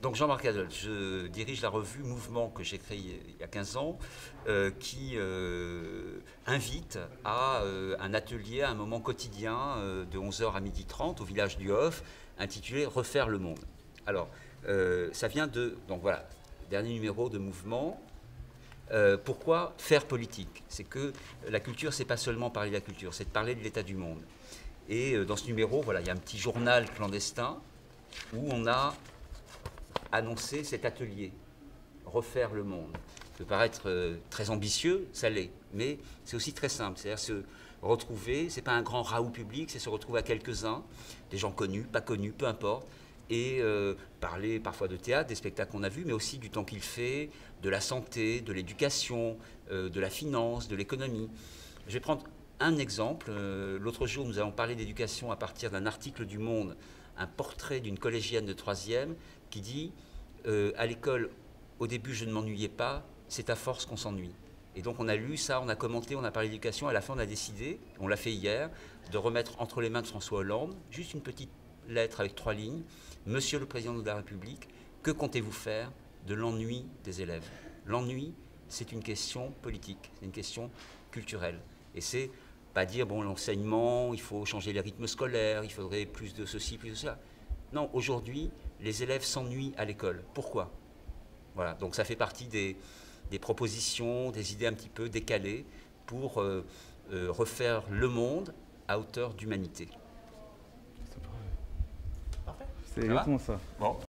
Donc Jean-Marc Adolphe, je dirige la revue Mouvement que j'ai créée il y a 15 ans, qui invite à un atelier, à un moment quotidien de 11 h à 12h30 au village du Hof, intitulé Refaire le monde. Alors, ça vient de... Donc voilà, dernier numéro de Mouvement. Pourquoi faire politique? C'est que la culture, c'est pas seulement parler de la culture, c'est de parler de l'état du monde. Et dans ce numéro, voilà, il y a un petit journal clandestin où on a annoncer cet atelier, refaire le monde. Ça peut paraître très ambitieux, ça l'est, mais c'est aussi très simple. C'est-à-dire se retrouver, c'est pas un grand raout public, c'est se retrouver à quelques-uns, des gens connus, pas connus, peu importe, et parler parfois de théâtre, des spectacles qu'on a vus, mais aussi du temps qu'il fait, de la santé, de l'éducation, de la finance, de l'économie. Je vais prendre un exemple. L'autre jour, nous avons parlé d'éducation à partir d'un article du Monde, un portrait d'une collégienne de 3e qui dit à l'école, au début, je ne m'ennuyais pas, c'est à force qu'on s'ennuie. Et donc on a lu ça, on a commenté, on a parlé d'éducation. À la fin, on a décidé, on l'a fait hier, de remettre entre les mains de François Hollande juste une petite lettre avec 3 lignes. Monsieur le Président de la République, que comptez-vous faire de l'ennui des élèves? L'ennui, c'est une question politique, c'est une question culturelle. Et c'est pas dire, bon, l'enseignement, il faut changer les rythmes scolaires, il faudrait plus de ceci, plus de cela. Non, aujourd'hui, les élèves s'ennuient à l'école. Pourquoi? Voilà, donc ça fait partie des propositions, des idées un petit peu décalées pour refaire le monde à hauteur d'humanité. Parfait. C'est exactement ça. Bon.